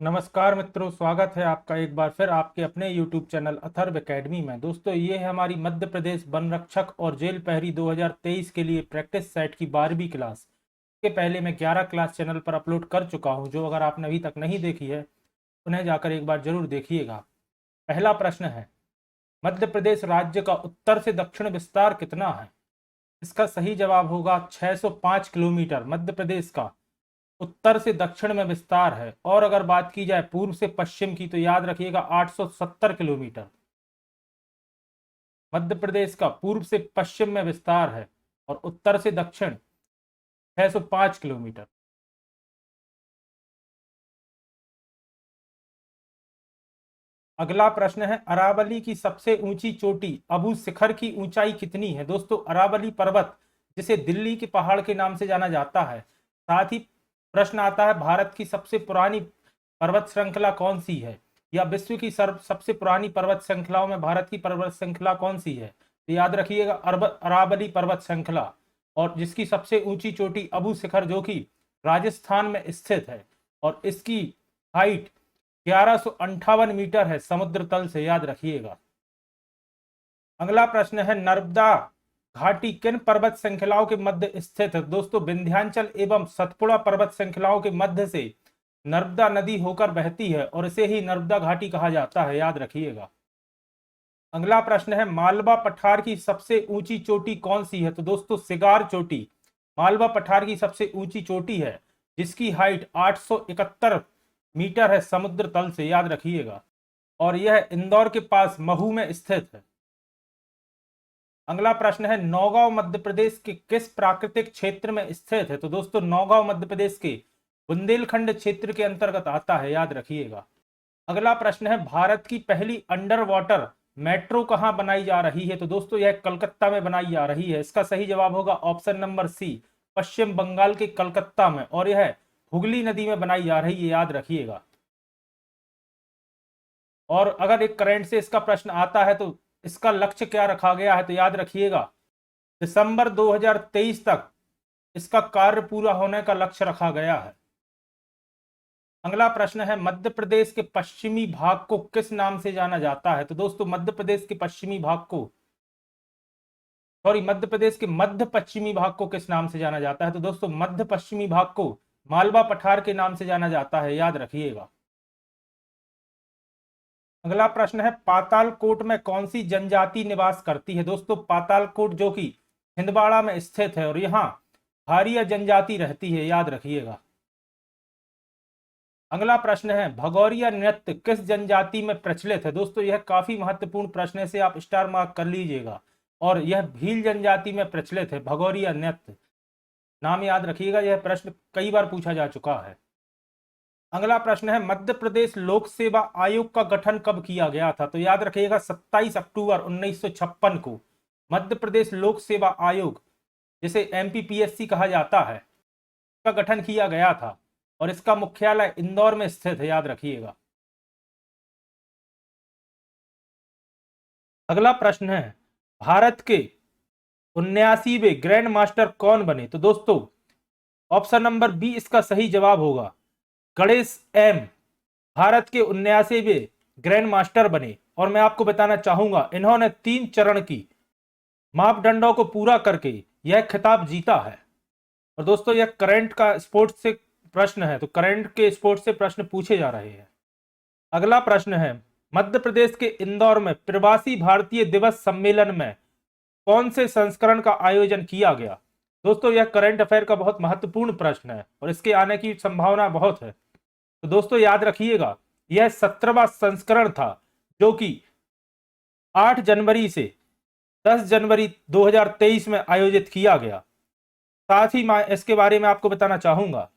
नमस्कार मित्रों, स्वागत है आपका एक बार फिर आपके अपने YouTube चैनल अथर्व एकेडमी में। दोस्तों, ये है हमारी मध्य प्रदेश वन रक्षक और जेल प्रहरी 2023 के लिए प्रैक्टिस सेट की 12वीं क्लास। के पहले मैं 11 क्लास चैनल पर अपलोड कर चुका हूं, जो अगर आपने अभी तक नहीं देखी है उन्हें जाकर एक बार जरूर देखिएगा। पहला प्रश्न है, मध्य प्रदेश राज्य का उत्तर से दक्षिण विस्तार कितना है? इसका सही जवाब होगा 605 किलोमीटर मध्य प्रदेश का उत्तर से दक्षिण में विस्तार है। और अगर बात की जाए पूर्व से पश्चिम की, तो याद रखिएगा 870 किलोमीटर मध्य प्रदेश का पूर्व से पश्चिम में विस्तार है और उत्तर से दक्षिण 605 किलोमीटर। अगला प्रश्न है, अरावली की सबसे ऊंची चोटी अबू शिखर की ऊंचाई कितनी है? दोस्तों, अरावली पर्वत जिसे दिल्ली के पहाड़ के नाम से जाना जाता है। साथ ही प्रश्न आता है, भारत की सबसे पुरानी पर्वत श्रृंखला कौन सी है, या विश्व की सबसे पुरानी पर्वत श्रृंखलाओं में भारत की पर्वत श्रृंखला कौन सी है? तो याद रखिएगा अरावली पर्वत श्रृंखला, और जिसकी सबसे ऊंची चोटी अबू शिखर जो कि राजस्थान में स्थित है, और इसकी हाइट 1158 मीटर है समुद्र तल से, याद रखिएगा। अगला प्रश्न है, नर्मदा घाटी किन पर्वत श्रृंखलाओं के मध्य स्थित है? दोस्तों, विंध्याचल एवं सतपुड़ा पर्वत श्रृंखलाओं के मध्य से नर्मदा नदी होकर बहती है और इसे ही नर्मदा घाटी कहा जाता है, याद रखिएगा। अगला प्रश्न है, मालवा पठार की सबसे ऊंची चोटी कौन सी है? तो दोस्तों, सिगार चोटी मालवा पठार की सबसे ऊंची चोटी है, जिसकी हाइट 871 मीटर है समुद्र तल से, याद रखिएगा, और यह इंदौर के पास महू में स्थित है। अगला प्रश्न है, नौगांव मध्य प्रदेश के किस प्राकृतिक क्षेत्र में स्थित है? तो दोस्तों, नौगांव मध्य प्रदेश के बुंदेलखंड क्षेत्र के अंतर्गत आता है, याद रखिएगा। अगला प्रश्न है, भारत की पहली अंडर वाटर मेट्रो कहां बनाई जा रही है? तो दोस्तों, यह कलकत्ता में बनाई जा रही है। इसका सही जवाब होगा ऑप्शन नंबर सी, पश्चिम बंगाल के कलकत्ता में, और यह हुगली नदी में बनाई जा रही है, याद रखिएगा। और अगर एक करंट से इसका प्रश्न आता है तो इसका लक्ष्य क्या रखा गया है? तो याद रखिएगा दिसंबर 2023 तक इसका कार्य पूरा होने का लक्ष्य रखा गया है। अगला प्रश्न है, मध्य प्रदेश के पश्चिमी भाग को किस नाम से जाना जाता है? तो दोस्तों, मध्य प्रदेश के पश्चिमी भाग को मध्य प्रदेश के मध्य पश्चिमी भाग को किस नाम से जाना जाता है? तो दोस्तों, मध्य पश्चिमी भाग को मालवा पठार के नाम से जाना जाता है, याद रखिएगा। अगला प्रश्न है, पातालकोट में कौन सी जनजाति निवास करती है? दोस्तों, पातालकोट जो कि छिंदवाड़ा में स्थित है, और यहाँ भारिया जनजाति रहती है, याद रखिएगा। अगला प्रश्न है, भगौरिया नृत्य किस जनजाति में प्रचलित है? दोस्तों, यह काफी महत्वपूर्ण प्रश्न है, से आप स्टार मार्क कर लीजिएगा, और यह भील जनजाति में प्रचलित है। भगौरिया नृत्य नाम याद रखिएगा, यह प्रश्न कई बार पूछा जा चुका है। अगला प्रश्न है, मध्य प्रदेश लोक सेवा आयोग का गठन कब किया गया था? तो याद रखिएगा 27 अक्टूबर 1956 को मध्य प्रदेश लोक सेवा आयोग, जिसे एमपीपीएससी कहा जाता है, का गठन किया गया था, और इसका मुख्यालय इंदौर में स्थित है, याद रखिएगा। अगला प्रश्न है, भारत के 79वें ग्रैंड मास्टर कौन बने? तो दोस्तों, ऑप्शन नंबर बी इसका सही जवाब होगा, गणेश एम भारत के 79वें ग्रैंड मास्टर बने। और मैं आपको बताना चाहूंगा, इन्होंने 3 चरण की मापदंडों को पूरा करके यह खिताब जीता है। और दोस्तों, यह करंट का स्पोर्ट्स से प्रश्न है, तो करंट के स्पोर्ट्स से प्रश्न पूछे जा रहे हैं। अगला प्रश्न है, मध्य प्रदेश के इंदौर में प्रवासी भारतीय दिवस सम्मेलन में कौन से संस्करण का आयोजन किया गया? दोस्तों, यह करंट अफेयर का बहुत महत्वपूर्ण प्रश्न है, और इसके आने की संभावना बहुत है। तो दोस्तों, याद रखिएगा, यह 17वां संस्करण था, जो कि 8 जनवरी से 10 जनवरी 2023 में आयोजित किया गया। साथ ही मैं इसके बारे में आपको बताना चाहूंगा,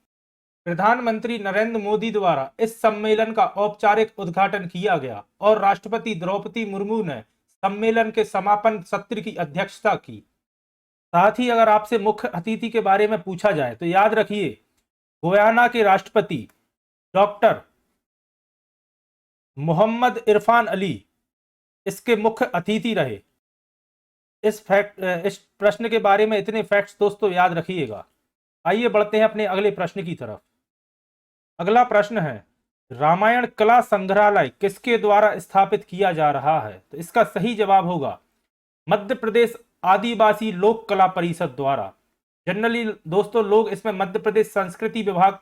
प्रधानमंत्री नरेंद्र मोदी द्वारा इस सम्मेलन का औपचारिक उद्घाटन किया गया, और राष्ट्रपति द्रौपदी मुर्मू ने सम्मेलन के समापन सत्र की अध्यक्षता की। साथ ही अगर आपसे मुख्य अतिथि के बारे में पूछा जाए, तो याद रखिए गुयाना के राष्ट्रपति डॉक्टर मोहम्मद इरफान अली इसके मुख्य अतिथि रहे। इस प्रश्न के बारे में इतने फैक्ट्स दोस्तों याद रखिएगा। आइए बढ़ते हैं अपने अगले प्रश्न की तरफ। अगला प्रश्न है, रामायण कला संग्रहालय किसके द्वारा स्थापित किया जा रहा है? तो इसका सही जवाब होगा मध्य प्रदेश आदिवासी लोक कला परिषद द्वारा। जनरली दोस्तों लोग इसमें मध्य प्रदेश संस्कृति विभाग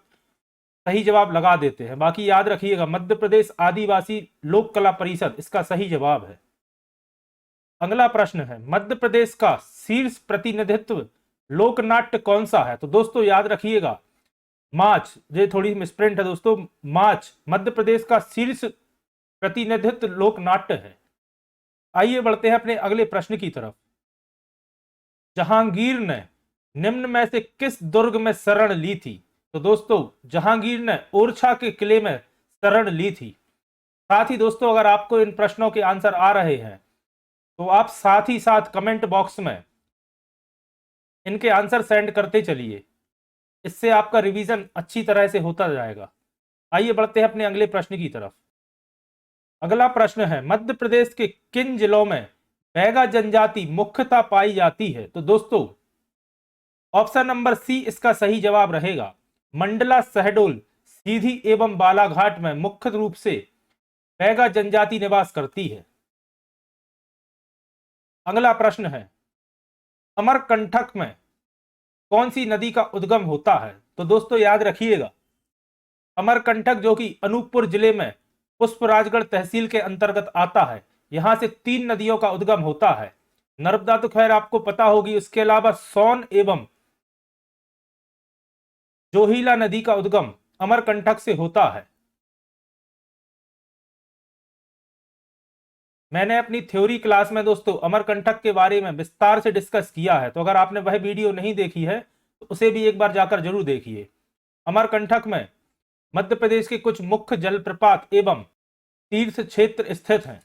सही जवाब लगा देते हैं, बाकी याद रखिएगा मध्य प्रदेश आदिवासी लोक कला परिषद इसका सही जवाब है। अगला प्रश्न है, मध्य प्रदेश का शीर्ष प्रतिनिधित्व लोकनाट्य कौन सा है? तो दोस्तों याद रखिएगा माच, ये थोड़ी मिसप्रिंट है दोस्तों, माच मध्य प्रदेश का शीर्ष प्रतिनिधित्व लोकनाट्य है। आइए बढ़ते हैं अपने अगले प्रश्न की तरफ। जहांगीर ने निम्न में से किस दुर्ग में शरण ली थी? तो दोस्तों जहांगीर ने ओरछा के किले में शरण ली थी। साथ ही दोस्तों अगर आपको इन प्रश्नों के आंसर आ रहे हैं तो आप साथ ही साथ कमेंट बॉक्स में इनके आंसर सेंड करते चलिए, इससे आपका रिवीजन अच्छी तरह से होता जाएगा। आइए बढ़ते हैं अपने अगले प्रश्न की तरफ। अगला प्रश्न है, मध्य प्रदेश के किन जिलों में बैगा जनजाति मुख्यतः पाई जाती है? तो दोस्तों ऑप्शन नंबर सी इसका सही जवाब रहेगा। मंडला, शहडोल, सीधी एवं बालाघाट में मुख्य रूप से बैगा जनजाति निवास करती है। अगला प्रश्न है, अमरकंटक में कौन सी नदी का उद्गम होता है? तो दोस्तों याद रखिएगा अमरकंटक जो कि अनूपपुर जिले में पुष्पराजगढ़ तहसील के अंतर्गत आता है, यहां से 3 नदियों का उद्गम होता है। नर्मदा तो खैर आपको पता होगी, उसके अलावा सोन एवं जोहिला नदी का उद्गम अमरकंटक से होता है। मैंने अपनी थ्योरी क्लास में दोस्तों अमरकंटक के बारे में विस्तार से डिस्कस किया है, तो अगर आपने वह वीडियो नहीं देखी है तो उसे भी एक बार जाकर जरूर देखिए। अमरकंटक में मध्य प्रदेश के कुछ मुख्य जलप्रपात एवं तीर्थ क्षेत्र स्थित हैं।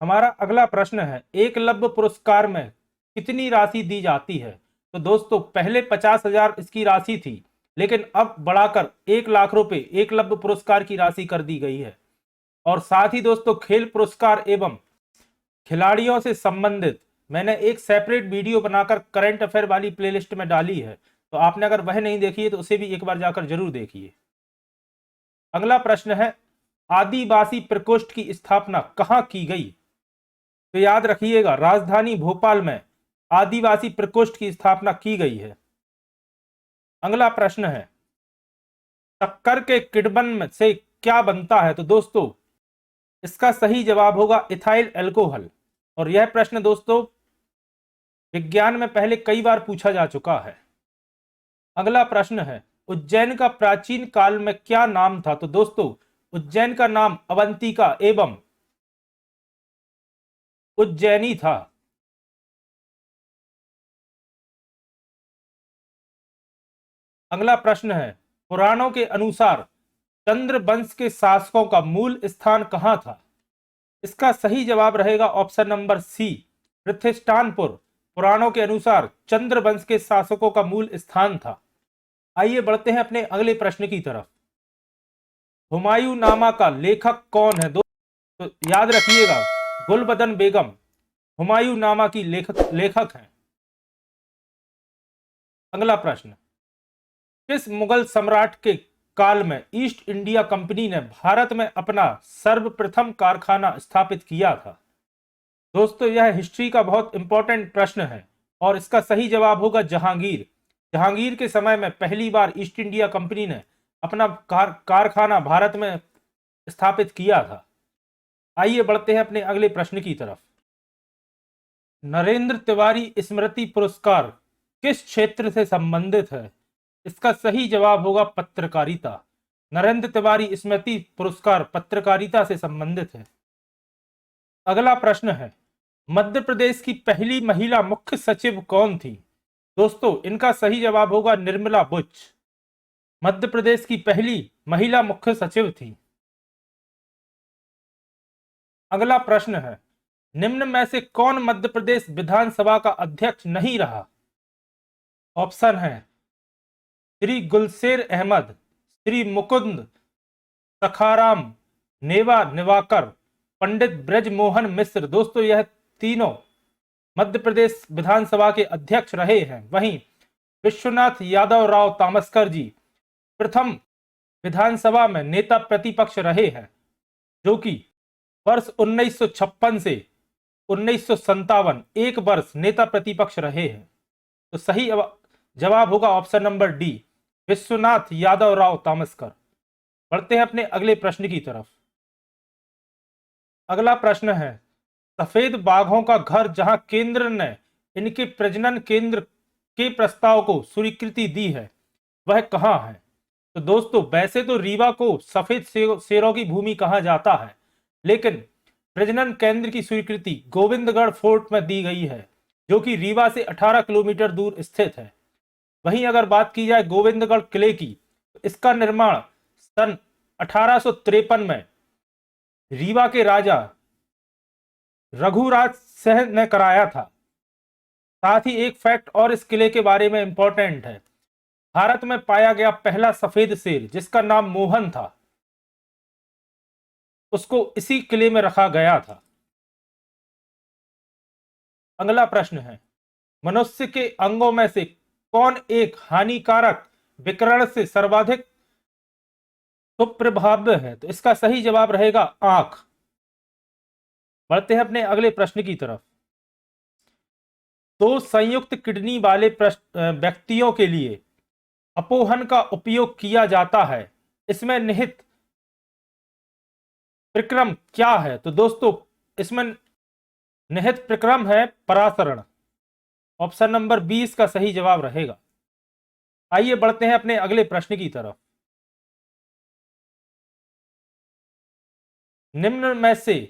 हमारा अगला प्रश्न है, एकलव्य पुरस्कार में कितनी राशि दी जाती है? तो दोस्तों पहले 50,000 इसकी राशि थी, लेकिन अब बढ़ाकर 1 लाख रुपए एकलव्य पुरस्कार की राशि कर दी गई है। और साथ ही दोस्तों खेल पुरस्कार एवं खिलाड़ियों से संबंधित मैंने एक सेपरेट वीडियो बनाकर करंट अफेयर वाली प्लेलिस्ट में डाली है, तो आपने अगर वह नहीं देखी है तो उसे भी एक बार जाकर जरूर देखिए। अगला प्रश्न है, आदिवासी प्रकोष्ठ की स्थापना कहां की गई? तो याद रखिएगा राजधानी भोपाल में आदिवासी प्रकोष्ठ की स्थापना की गई है। अगला प्रश्न है, शक्कर के किण्वन से क्या बनता है? तो दोस्तों इसका सही जवाब होगा इथाइल अल्कोहल। और यह प्रश्न दोस्तों विज्ञान में पहले कई बार पूछा जा चुका है। अगला प्रश्न है, उज्जैन का प्राचीन काल में क्या नाम था? तो दोस्तों उज्जैन का नाम अवंतिका एवं उज्जैनी था। अगला प्रश्न है, पुराणों के अनुसार चंद्रवंश के शासकों का मूल स्थान कहां था? इसका सही जवाब रहेगा ऑप्शन नंबर सी, प्रतिष्ठानपुर। पुराणों के अनुसार चंद्रवंश के शासकों का मूल स्थान था। आइए बढ़ते हैं अपने अगले प्रश्न की तरफ। हुमायूं नामा का लेखक कौन है? तो याद रखिएगा गुलबदन बेगम हुमायूं नामा की लेखक हैं। अगला प्रश्न, किस मुगल सम्राट के काल में ईस्ट इंडिया कंपनी ने भारत में अपना सर्वप्रथम कारखाना स्थापित किया था? दोस्तों यह हिस्ट्री का बहुत इंपॉर्टेंट प्रश्न है और इसका सही जवाब होगा जहांगीर। जहांगीर के समय में पहली बार ईस्ट इंडिया कंपनी ने अपना कारखाना भारत में स्थापित किया था। आइए बढ़ते हैं अपने अगले प्रश्न की तरफ। नरेंद्र तिवारी स्मृति पुरस्कार किस क्षेत्र से संबंधित है? इसका सही जवाब होगा पत्रकारिता। नरेंद्र तिवारी स्मृति पुरस्कार पत्रकारिता से संबंधित है। अगला प्रश्न है, मध्य प्रदेश की पहली महिला मुख्य सचिव कौन थी? दोस्तों इनका सही जवाब होगा निर्मला बुच। मध्य प्रदेश की पहली महिला मुख्य सचिव थी। अगला प्रश्न है, निम्न में से कौन मध्य प्रदेश विधानसभा का अध्यक्ष नहीं रहा? ऑप्शन है श्री गुलशेर अहमद, श्री मुकुंद सखाराम, नेवा निवाकर, पंडित ब्रजमोहन मिश्र। दोस्तों यह तीनों मध्य प्रदेश विधानसभा के अध्यक्ष रहे हैं। वहीं विश्वनाथ यादव राव तामस्कर जी प्रथम विधानसभा में नेता प्रतिपक्ष रहे हैं, जो कि वर्ष 1956 से 1957 एक वर्ष नेता प्रतिपक्ष रहे हैं। तो सही जवाब होगा option number D, Vishwanath Yadav Rao Tamaskar. बढ़ते हैं अपने अगले प्रश्न की तरफ। अगला प्रश्न है, सफेद बाघों का घर जहां केंद्र ने इनके प्रजनन केंद्र के प्रस्ताव को स्वीकृति दी है, वह कहां है? तो दोस्तों वैसे तो रीवा को सफेद शेरों की भूमि कहा जाता है, लेकिन प्रजनन केंद्र की स्वीकृति गोविंदगढ़ फोर्ट में दी गई है, जो कि रीवा से 18 किलोमीटर दूर स्थित है। वहीं अगर बात की जाए गोविंदगढ़ किले की, तो इसका निर्माण सन 1853 में रीवा के राजा रघुराज सिंह ने कराया था। साथ ही एक फैक्ट और इस किले के बारे में इंपॉर्टेंट है, भारत में पाया गया पहला सफेद शेर जिसका नाम मोहन था, उसको इसी किले में रखा गया था। अगला प्रश्न है, मनुष्य के अंगों में से कौन एक हानिकारक विकिरण से सर्वाधिक सुप्रभाव्य है? तो इसका सही जवाब रहेगा आंख। बढ़ते हैं अपने अगले प्रश्न की तरफ। दो संयुक्त किडनी वाले व्यक्तियों के लिए अपोहन का उपयोग किया जाता है, इसमें निहित प्रक्रम क्या है? तो दोस्तों इसमें निहित प्रक्रम है परासरण। ऑप्शन नंबर 20 का सही जवाब रहेगा। आइए बढ़ते हैं अपने अगले प्रश्न की तरफ। निम्न में से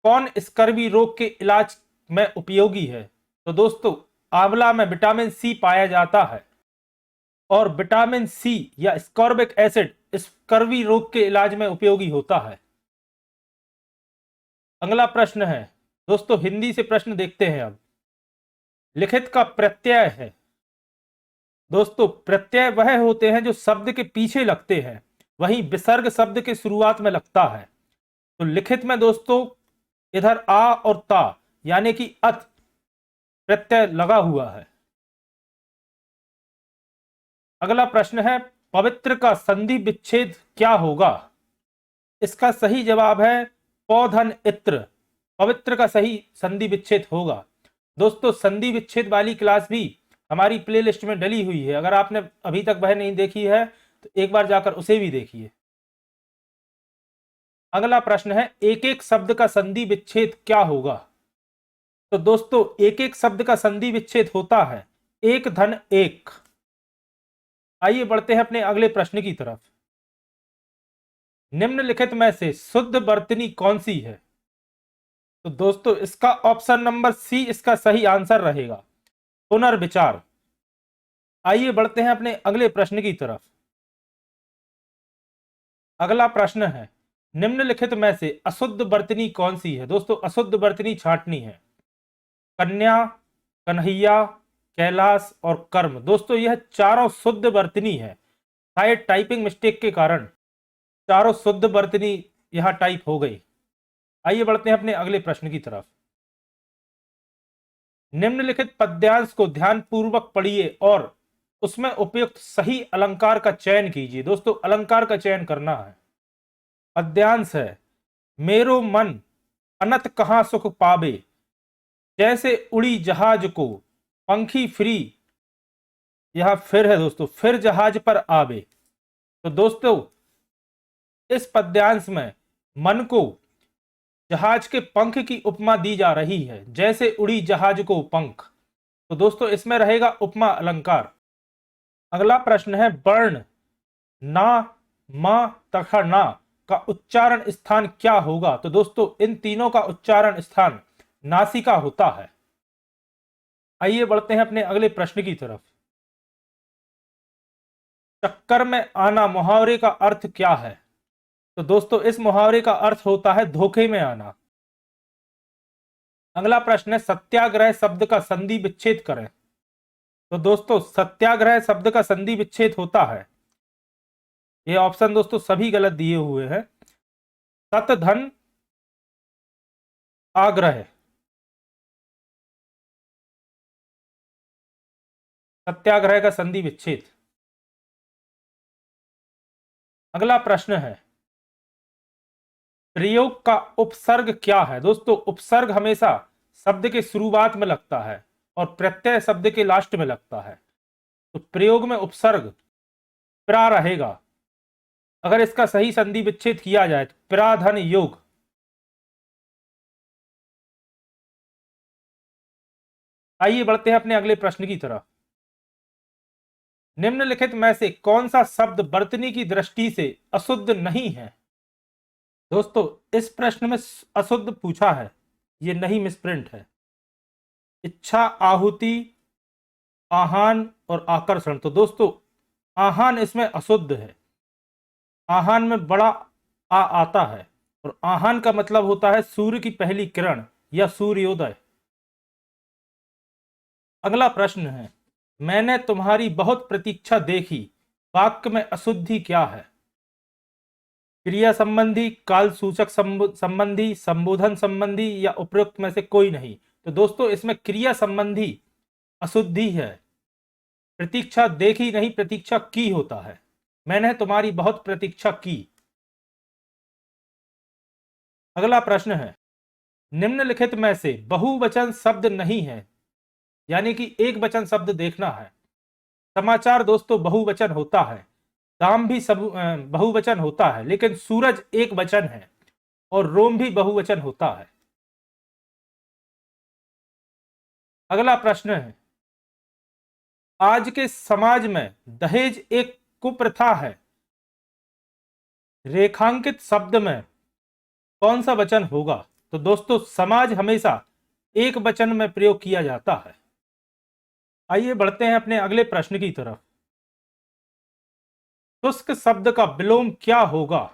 कौन स्कर्वी रोग के इलाज में उपयोगी है? तो दोस्तों आंवला में विटामिन सी पाया जाता है, और विटामिन सी या स्कॉर्बिक एसिड स्कर्वी रोग के इलाज में उपयोगी होता है। अगला प्रश्न है दोस्तों, हिंदी से प्रश्न देखते हैं अब। लिखित का प्रत्यय है। दोस्तों प्रत्यय वह होते हैं जो शब्द के पीछे लगते हैं, वहीं विसर्ग शब्द के शुरुआत में लगता है। तो लिखित में दोस्तों इधर आ और ता यानी कि अत प्रत्यय लगा हुआ है। अगला प्रश्न है, पवित्र का संधि विच्छेद क्या होगा? इसका सही जवाब है पौधन इत्र। पवित्र का सही संधि विच्छेद होगा। दोस्तों संधि विच्छेद वाली क्लास भी हमारी प्लेलिस्ट में डली हुई है, अगर आपने अभी तक वह नहीं देखी है तो एक बार जाकर उसे भी देखिए। अगला प्रश्न है, एक एक शब्द का संधि विच्छेद क्या होगा? तो दोस्तों एक एक शब्द का संधि विच्छेद होता है एक धन एक। आइए बढ़ते हैं अपने अगले प्रश्न की तरफ। निम्नलिखित में से शुद्ध वर्तनी कौन सी है? तो दोस्तों इसका ऑप्शन नंबर सी इसका सही आंसर रहेगा, पुनर्विचार। आइए बढ़ते हैं अपने अगले प्रश्न की तरफ। अगला प्रश्न है, निम्नलिखित में से अशुद्ध वर्तनी कौन सी है? दोस्तों अशुद्ध वर्तनी छांटनी है। कन्या, कन्हैया, कैलाश और कर्म। दोस्तों यह चारों शुद्ध वर्तनी है, शायद टाइपिंग मिस्टेक के कारण चारों शुद्ध वर्तनी यहां टाइप हो गई। आइए बढ़ते हैं अपने अगले प्रश्न की तरफ। निम्नलिखित पद्यांश को ध्यानपूर्वक पढ़िए और उसमें उपयुक्त सही अलंकार का चयन कीजिए। दोस्तों अलंकार का चयन करना है। पद्यांश है, मेरो मन अनत कहां सुख पावे, जैसे उड़ी जहाज को पंखी फ्री। यह फिर है दोस्तों, फिर जहाज पर आवे। तो दोस्तों इस पद्यांश में मन को जहाज के पंख की उपमा दी जा रही है, जैसे उड़ी जहाज को पंख। तो दोस्तों इसमें रहेगा उपमा अलंकार। अगला प्रश्न है, वर्ण ना, मा तथा ना का उच्चारण स्थान क्या होगा? तो दोस्तों इन तीनों का उच्चारण स्थान नासिका होता है। आइए बढ़ते हैं अपने अगले प्रश्न की तरफ। चक्कर में आना मुहावरे का अर्थ क्या है? तो दोस्तों इस मुहावरे का अर्थ होता है धोखे में आना। अगला प्रश्न है, सत्याग्रह शब्द का संधि विच्छेद करें। तो दोस्तों सत्याग्रह शब्द का संधि विच्छेद होता है, ये ऑप्शन दोस्तों सभी गलत दिए हुए हैं, सत धन आग्रह। सत्याग्रह का संधि विच्छेद। अगला प्रश्न है, प्रयोग का उपसर्ग क्या है? दोस्तों उपसर्ग हमेशा शब्द के शुरुआत में लगता है और प्रत्यय शब्द के लास्ट में लगता है। तो प्रयोग में उपसर्ग प्रा रहेगा। अगर इसका सही संधि विच्छेद किया जाए तो प्राधन योग। आइए बढ़ते हैं अपने अगले प्रश्न की तरफ। निम्नलिखित में से कौन सा शब्द वर्तनी की दृष्टि से अशुद्ध नहीं है? दोस्तों इस प्रश्न में अशुद्ध पूछा है, ये नहीं मिसप्रिंट है। इच्छा, आहुति, आहान और आकर्षण। तो दोस्तों आहान इसमें अशुद्ध है। आहान में बड़ा आ आता है और आहान का मतलब होता है सूर्य की पहली किरण या सूर्योदय। अगला प्रश्न है, मैंने तुम्हारी बहुत प्रतीक्षा देखी, वाक्य में अशुद्धि क्या है? क्रिया संबंधी, काल सूचक संबंधी, संबोधन संबंधी या उपयुक्त में से कोई नहीं। तो दोस्तों इसमें क्रिया संबंधी अशुद्धि है। प्रतीक्षा देखी नहीं, प्रतीक्षा की होता है। मैंने तुम्हारी बहुत प्रतीक्षा की। अगला प्रश्न है, निम्नलिखित में से बहुवचन शब्द नहीं है, यानी कि एक वचन शब्द देखना है। समाचार दोस्तों बहुवचन होता है, दाम भी सब बहुवचन होता है, लेकिन सूरज एक वचन है और रोम भी बहुवचन होता है। अगला प्रश्न है, आज के समाज में दहेज एक कुप्रथा है, रेखांकित शब्द में कौन सा वचन होगा? तो दोस्तों समाज हमेशा एक वचन में प्रयोग किया जाता है। आइए बढ़ते हैं अपने अगले प्रश्न की तरफ। शुष्क शब्द का विलोम क्या होगा?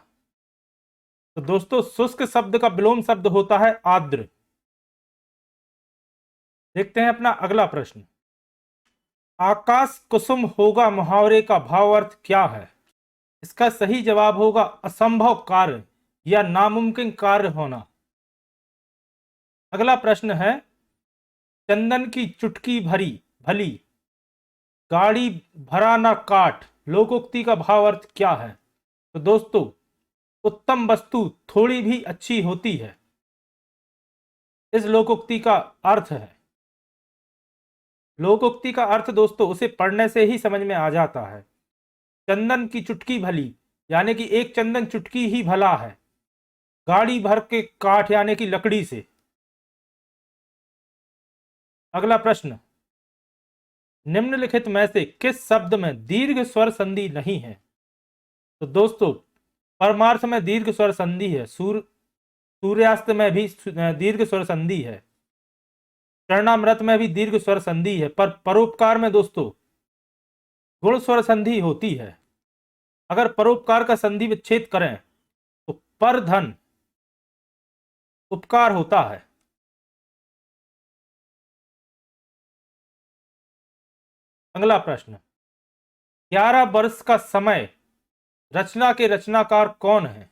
तो दोस्तों शुष्क शब्द का विलोम शब्द होता है आर्द्र। देखते हैं अपना अगला प्रश्न, आकाश कुसुम होगा मुहावरे का भावार्थ क्या है? इसका सही जवाब होगा असंभव कार्य या नामुमकिन कार्य होना। अगला प्रश्न है, चंदन की चुटकी भरी भली, गाड़ी भरा ना काट, लोकोक्ति का भावार्थ क्या है? तो दोस्तों उत्तम वस्तु थोड़ी भी अच्छी होती है, इस लोकोक्ति का अर्थ है। लोकोक्ति का अर्थ दोस्तों उसे पढ़ने से ही समझ में आ जाता है। चंदन की चुटकी भली यानी कि एक चंदन चुटकी ही भला है, गाड़ी भर के काठ यानी कि लकड़ी से। अगला प्रश्न, निम्नलिखित में से किस शब्द में दीर्घ स्वर संधि नहीं है? तो दोस्तों परमार्थ में दीर्घ स्वर संधि है, सूर्यास्त में भी दीर्घ स्वर संधि है, चरणामृत में भी दीर्घ स्वर संधि है, पर परोपकार में दोस्तों गुण स्वर संधि होती है। अगर परोपकार का संधि विच्छेद करें तो पर धन उपकार होता है। अगला प्रश्न, 11 वर्ष का समय रचना के रचनाकार कौन है?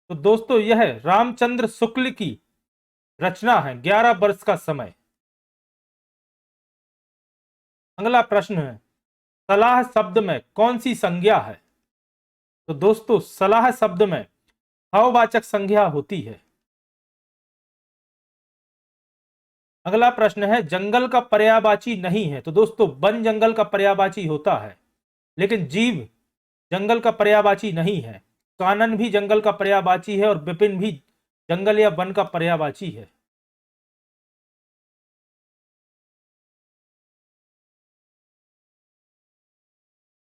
तो दोस्तों यह रामचंद्र शुक्ल की रचना है 11 वर्ष का समय। अगला प्रश्न है, सलाह शब्द में कौन सी संज्ञा है? तो दोस्तों सलाह शब्द में भाववाचक संज्ञा होती है। अगला प्रश्न है, जंगल का पर्यायवाची नहीं है। तो दोस्तों वन जंगल का पर्यायवाची होता है, लेकिन जीव जंगल का पर्यायवाची नहीं है। कानन भी जंगल का पर्यायवाची है और विपिन भी जंगल या वन का पर्यायवाची है।